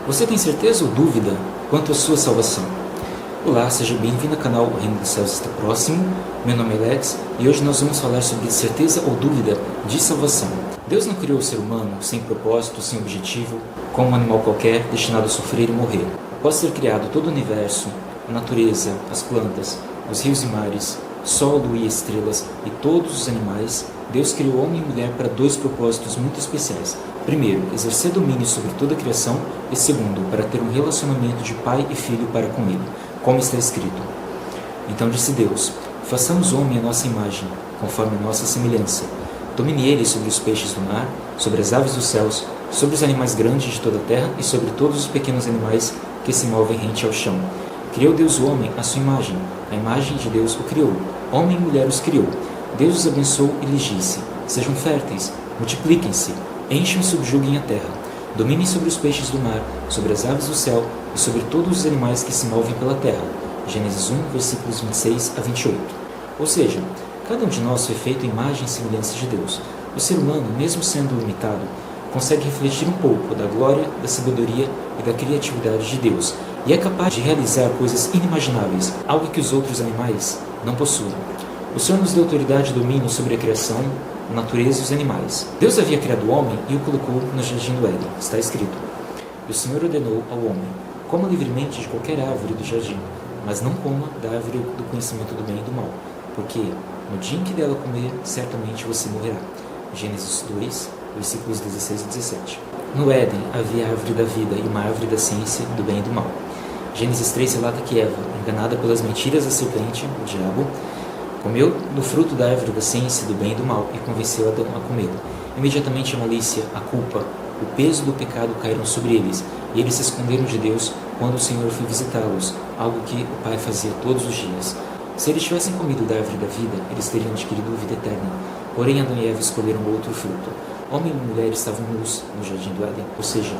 Você tem certeza ou dúvida quanto à sua salvação? Olá, seja bem-vindo ao canal O Reino dos Céus está próximo. Meu nome é Alex e hoje nós vamos falar sobre certeza ou dúvida de salvação. Deus não criou o ser humano sem propósito, sem objetivo, como um animal qualquer destinado a sofrer e morrer. Após ter criado todo o universo, a natureza, as plantas, os rios e mares, sol, lua e estrelas e todos os animais, Deus criou homem e mulher para dois propósitos muito especiais. Primeiro, exercer domínio sobre toda a criação e segundo, para ter um relacionamento de pai e filho para com ele, como está escrito. Então disse Deus: façamos o homem à nossa imagem, conforme a nossa semelhança. Domine ele sobre os peixes do mar, sobre as aves dos céus, sobre os animais grandes de toda a terra e sobre todos os pequenos animais que se movem rente ao chão. Criou Deus o homem à sua imagem, a imagem de Deus o criou, homem e mulher os criou. Deus os abençoou e lhes disse: sejam férteis, multipliquem-se, encham e subjuguem a terra. Dominem sobre os peixes do mar, sobre as aves do céu e sobre todos os animais que se movem pela terra. Gênesis 1, versículos 26 a 28. Ou seja, cada um de nós foi feito em imagem e semelhança de Deus. O ser humano, mesmo sendo limitado, consegue refletir um pouco da glória, da sabedoria e da criatividade de Deus, e é capaz de realizar coisas inimagináveis, algo que os outros animais não possuem. O Senhor nos deu autoridade e domínio sobre a criação, a natureza e os animais. Deus havia criado o homem e o colocou no jardim do Éden. Está escrito: e o Senhor ordenou ao homem: coma livremente de qualquer árvore do jardim, mas não coma da árvore do conhecimento do bem e do mal, porque no dia em que dela comer, certamente você morrerá. Gênesis 2, versículos 16 e 17. No Éden havia a árvore da vida e uma árvore da ciência do bem e do mal. Gênesis 3 relata que Eva, enganada pelas mentiras da serpente, o diabo, comeu do fruto da árvore da ciência do bem e do mal e convenceu Adão a comê-lo. Imediatamente a malícia, a culpa, o peso do pecado caíram sobre eles, e eles se esconderam de Deus quando o Senhor foi visitá-los, algo que o Pai fazia todos os dias. Se eles tivessem comido da árvore da vida, eles teriam adquirido vida eterna. Porém, Adão e Eva escolheram outro fruto. Homem e mulher estavam nus no jardim do Éden, ou seja,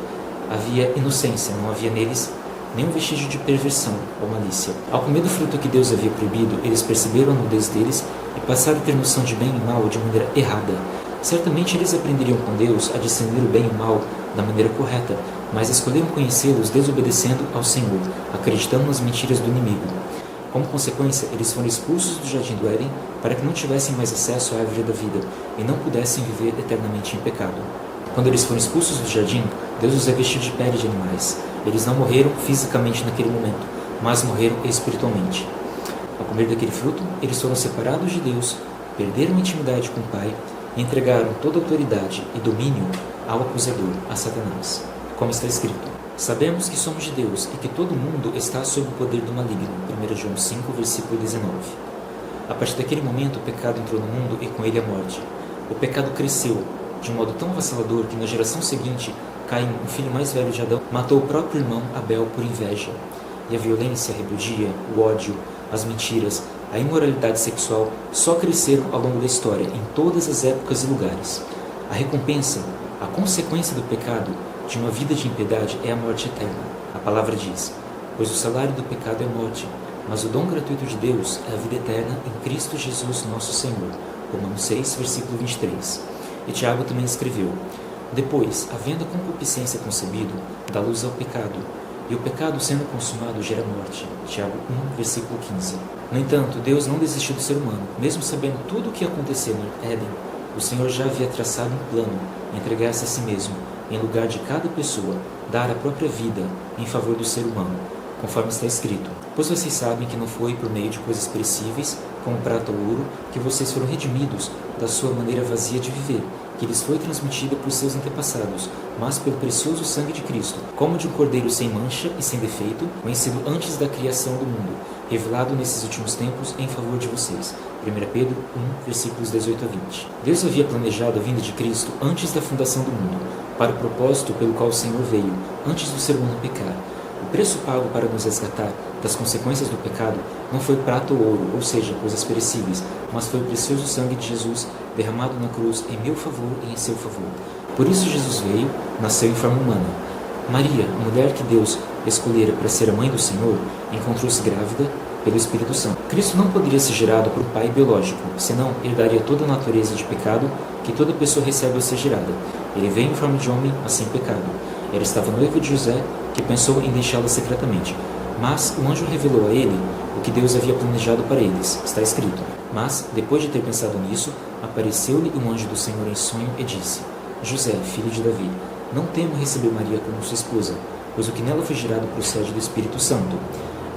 havia inocência, não havia neles nenhum vestígio de perversão ou malícia. Ao comer do fruto que Deus havia proibido, eles perceberam a nudez deles e passaram a ter noção de bem e mal de maneira errada. Certamente eles aprenderiam com Deus a discernir o bem e o mal da maneira correta, mas escolheram conhecê-los desobedecendo ao Senhor, acreditando nas mentiras do inimigo. Como consequência, eles foram expulsos do jardim do Éden para que não tivessem mais acesso à árvore da vida e não pudessem viver eternamente em pecado. Quando eles foram expulsos do jardim, Deus os revestiu de pele de animais. Eles não morreram fisicamente naquele momento, mas morreram espiritualmente. Ao comer daquele fruto, eles foram separados de Deus, perderam a intimidade com o Pai e entregaram toda a autoridade e domínio ao acusador, a Satanás. Como está escrito: sabemos que somos de Deus e que todo mundo está sob o poder do maligno. 1 João 5, versículo 19. A partir daquele momento, o pecado entrou no mundo e com ele a morte. O pecado cresceu de um modo tão avassalador que na geração seguinte, Caim, o filho mais velho de Adão, matou o próprio irmão Abel por inveja. E a violência, a rebeldia, o ódio, as mentiras, a imoralidade sexual só cresceram ao longo da história, em todas as épocas e lugares. A recompensa, a consequência do pecado, de uma vida de impiedade, é a morte eterna. A palavra diz: pois o salário do pecado é morte, mas o dom gratuito de Deus é a vida eterna em Cristo Jesus nosso Senhor. Romanos 6, versículo 23. E Tiago também escreveu: depois, havendo a concupiscência concebido, dá luz ao pecado, e o pecado sendo consumado gera morte. Tiago 1, versículo 15. No entanto, Deus não desistiu do ser humano. Mesmo sabendo tudo o que ia acontecer no Éden, o Senhor já havia traçado um plano: entregar-se a si mesmo, em lugar de cada pessoa, dar a própria vida em favor do ser humano, conforme está escrito: pois vocês sabem que não foi por meio de coisas perecíveis, como prata ou ouro, que vocês foram redimidos da sua maneira vazia de viver, que lhes foi transmitida por seus antepassados, mas pelo precioso sangue de Cristo, como de um cordeiro sem mancha e sem defeito, conhecido antes da criação do mundo, revelado nesses últimos tempos em favor de vocês. 1 Pedro 1, versículos 18 a 20. Deus havia planejado a vinda de Cristo antes da fundação do mundo, para o propósito pelo qual o Senhor veio, antes do ser humano pecar. O preço pago para nos resgatar das consequências do pecado não foi prata ou ouro, ou seja, coisas perecíveis, mas foi o precioso sangue de Jesus derramado na cruz em meu favor e em seu favor. Por isso Jesus veio, nasceu em forma humana. Maria, a mulher que Deus escolhera para ser a mãe do Senhor, encontrou-se grávida pelo Espírito Santo. Cristo não poderia ser gerado por um pai biológico, senão herdaria toda a natureza de pecado que toda pessoa recebe ao ser gerada. Ele veio em forma de homem, mas sem pecado. Ela estava noiva de José, que pensou em deixá-la secretamente. Mas o anjo revelou a ele o que Deus havia planejado para eles. Está escrito: mas, depois de ter pensado nisso, apareceu-lhe um anjo do Senhor em sonho e disse: José, filho de Davi, não tema receber Maria como sua esposa, pois o que nela foi gerado procede do Espírito Santo.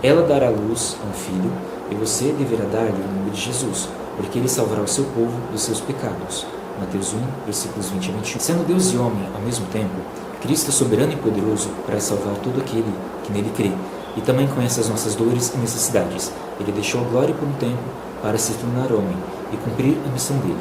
Ela dará à luz a um filho, e você deverá dar-lhe o nome de Jesus, porque ele salvará o seu povo dos seus pecados. Mateus 1, versículos 20 a 21. Sendo Deus e homem ao mesmo tempo, Cristo é soberano e poderoso para salvar todo aquele que nele crê, e também conhece as nossas dores e necessidades. Ele deixou a glória por um tempo para se tornar homem e cumprir a missão dele.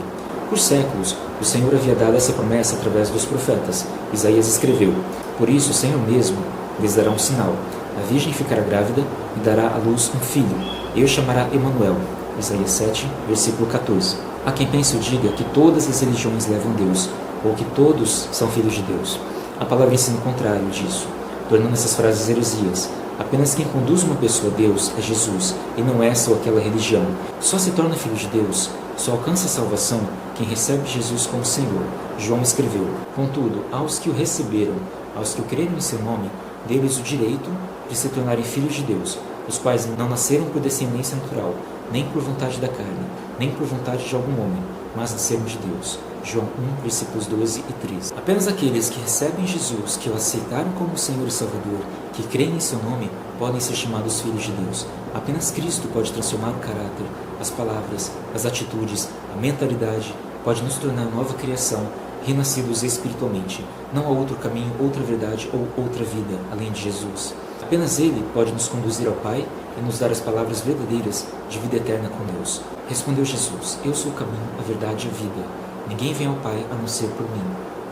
Por séculos, o Senhor havia dado essa promessa através dos profetas. Isaías escreveu: por isso o Senhor mesmo lhes dará um sinal. A virgem ficará grávida e dará à luz um filho, e o chamará Emanuel. Isaías 7, versículo 14. Há quem pense ou diga que todas as religiões levam a Deus, ou que todos são filhos de Deus. A palavra ensina o contrário disso, tornando essas frases heresias. Apenas quem conduz uma pessoa a Deus é Jesus, e não essa ou aquela religião. Só se torna filho de Deus, só alcança a salvação quem recebe Jesus como Senhor. João escreveu: contudo, aos que o receberam, aos que o creram em seu nome, deu-lhes o direito de se tornarem filhos de Deus, os quais não nasceram por descendência natural, nem por vontade da carne, nem por vontade de algum homem, mas nasceram de Deus. João 1, versículos 12 e 13. Apenas aqueles que recebem Jesus, que o aceitaram como Senhor e Salvador, que creem em seu nome, podem ser chamados filhos de Deus. Apenas Cristo pode transformar o caráter, as palavras, as atitudes, a mentalidade, pode nos tornar nova criação, renascidos espiritualmente. Não há outro caminho, outra verdade ou outra vida além de Jesus. Apenas Ele pode nos conduzir ao Pai e nos dar as palavras verdadeiras de vida eterna com Deus. Respondeu Jesus: eu sou o caminho, a verdade e a vida. Ninguém vem ao Pai a não ser por mim.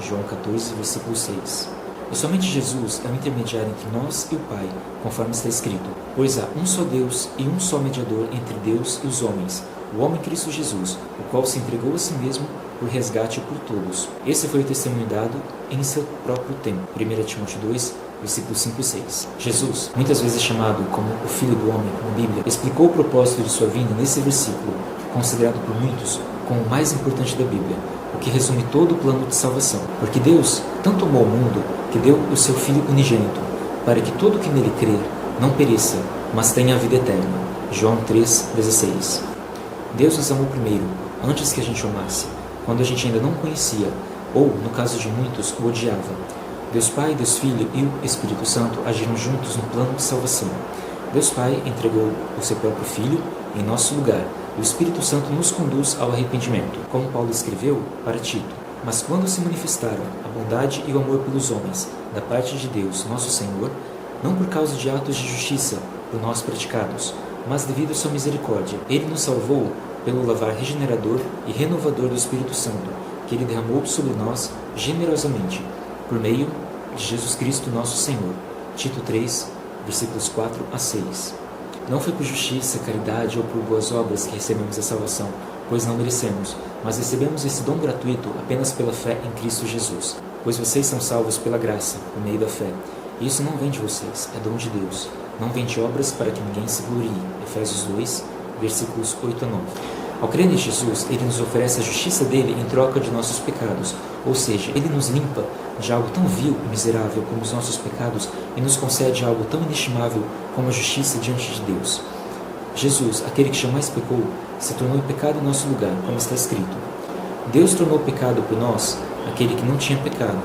João 14, versículo 6. E somente Jesus é o intermediário entre nós e o Pai, conforme está escrito: pois há um só Deus e um só mediador entre Deus e os homens, o homem Cristo Jesus, o qual se entregou a si mesmo por resgate por todos. Esse foi o testemunho dado em seu próprio tempo. 1 Timóteo 2, versículos 5 e 6. Jesus, muitas vezes chamado como o Filho do Homem na Bíblia, explicou o propósito de sua vinda nesse versículo, considerado por muitos como o mais importante da Bíblia, o que resume todo o plano de salvação. Porque Deus tanto amou o mundo que deu o seu Filho unigênito, para que todo que nele crer não pereça, mas tenha a vida eterna. João 3,16. Deus nos amou primeiro, antes que a gente o amasse, quando a gente ainda não conhecia, ou, no caso de muitos, o odiava. Deus Pai, Deus Filho e o Espírito Santo agiram juntos no plano de salvação. Deus Pai entregou o seu próprio Filho em nosso lugar. O Espírito Santo nos conduz ao arrependimento, como Paulo escreveu para Tito. Mas quando se manifestaram a bondade e o amor pelos homens, da parte de Deus, nosso Senhor, não por causa de atos de justiça por nós praticados, mas devido à sua misericórdia, Ele nos salvou pelo lavar regenerador e renovador do Espírito Santo, que Ele derramou sobre nós generosamente, por meio de Jesus Cristo, nosso Senhor. Tito 3, versículos 4 a 6. Não foi por justiça, caridade ou por boas obras que recebemos a salvação, pois não merecemos, mas recebemos esse dom gratuito apenas pela fé em Cristo Jesus. Pois vocês são salvos pela graça, por meio da fé. E isso não vem de vocês, é dom de Deus. Não vem de obras para que ninguém se glorie. Efésios 2, versículos 8 a 9. Ao crer em Jesus, Ele nos oferece a justiça dele em troca de nossos pecados, ou seja, Ele nos limpa de algo tão vil e miserável como os nossos pecados e nos concede algo tão inestimável como a justiça diante de Deus. Jesus, aquele que jamais pecou, se tornou pecado em nosso lugar, como está escrito: Deus tornou pecado por nós aquele que não tinha pecado,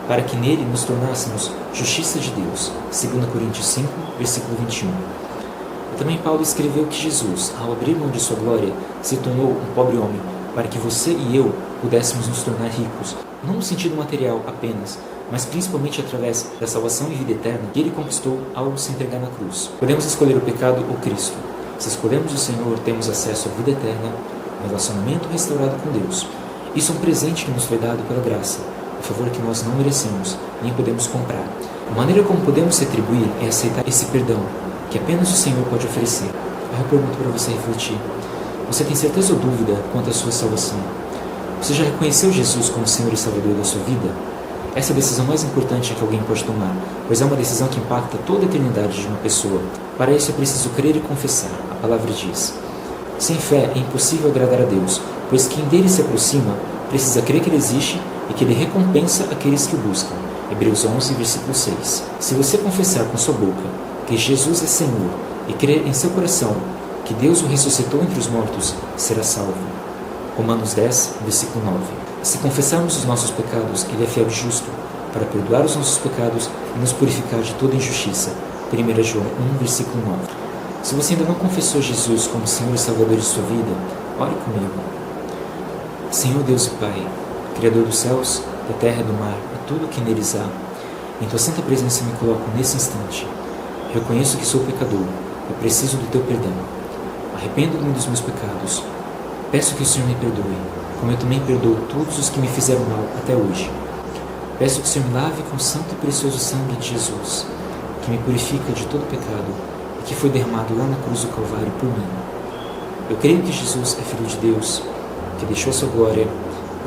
para que nele nos tornássemos justiça de Deus. 2 Coríntios 5, versículo 21. E também Paulo escreveu que Jesus, ao abrir mão de sua glória, se tornou um pobre homem, para que você e eu pudéssemos nos tornar ricos, não no sentido material apenas, mas principalmente através da salvação e vida eterna que Ele conquistou ao se entregar na cruz. Podemos escolher o pecado ou Cristo. Se escolhermos o Senhor, temos acesso à vida eterna, um relacionamento restaurado com Deus. Isso é um presente que nos foi dado pela graça, um favor que nós não merecemos, nem podemos comprar. A maneira como podemos retribuir é aceitar esse perdão, que apenas o Senhor pode oferecer. Eu pergunto para você refletir: você tem certeza ou dúvida quanto à sua salvação? Você já reconheceu Jesus como Senhor e Salvador da sua vida? Essa é a decisão mais importante que alguém pode tomar, pois é uma decisão que impacta toda a eternidade de uma pessoa. Para isso é preciso crer e confessar. A palavra diz: sem fé é impossível agradar a Deus, pois quem dele se aproxima precisa crer que Ele existe e que Ele recompensa aqueles que o buscam. Hebreus 11, versículo 6. Se você confessar com sua boca que Jesus é Senhor e crer em seu coração que Deus o ressuscitou entre os mortos, será salvo. Romanos 10, versículo 9. Se confessarmos os nossos pecados, Ele é fiel e justo para perdoar os nossos pecados e nos purificar de toda injustiça. 1 João 1, versículo 9. Se você ainda não confessou Jesus como Senhor e Salvador de sua vida, ore comigo. Senhor Deus e Pai, Criador dos céus, da terra e do mar e tudo o que neles há, em Tua santa presença me coloco nesse instante. Reconheço que sou pecador e preciso do Teu perdão. Arrependo-me dos meus pecados. Peço que o Senhor me perdoe, como eu também perdoo todos os que me fizeram mal até hoje. Peço que o Senhor me lave com o santo e precioso sangue de Jesus, que me purifica de todo pecado e que foi derramado lá na cruz do Calvário por mim. Eu creio que Jesus é Filho de Deus, que deixou sua glória,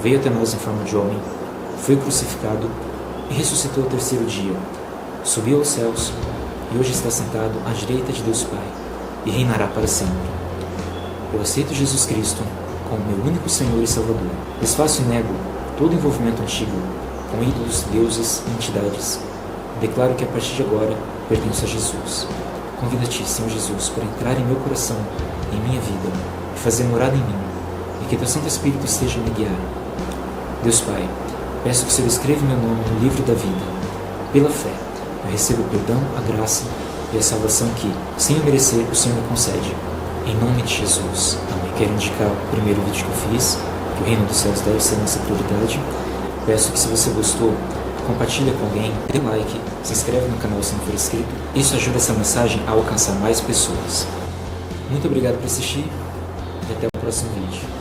veio até nós em forma de homem, foi crucificado e ressuscitou ao terceiro dia, subiu aos céus e hoje está sentado à direita de Deus Pai e reinará para sempre. Eu aceito Jesus Cristo como meu único Senhor e Salvador. Desfaço e nego todo envolvimento antigo com ídolos, deuses e entidades. Declaro que a partir de agora pertenço a Jesus. Convido-te, Senhor Jesus, para entrar em meu coração e em minha vida e fazer morada em mim, e que Teu Santo Espírito esteja a me guiar. Deus Pai, peço que o Senhor escreva meu nome no livro da vida. Pela fé, eu recebo o perdão, a graça e a salvação que, sem eu merecer, o Senhor me concede. Em nome de Jesus. Amém. Quero indicar o primeiro vídeo que eu fiz, que o reino dos céus deve ser nossa prioridade. Peço que, se você gostou, compartilhe com alguém, dê like, se inscreve no canal se não for inscrito. Isso ajuda essa mensagem a alcançar mais pessoas. Muito obrigado por assistir e até o próximo vídeo.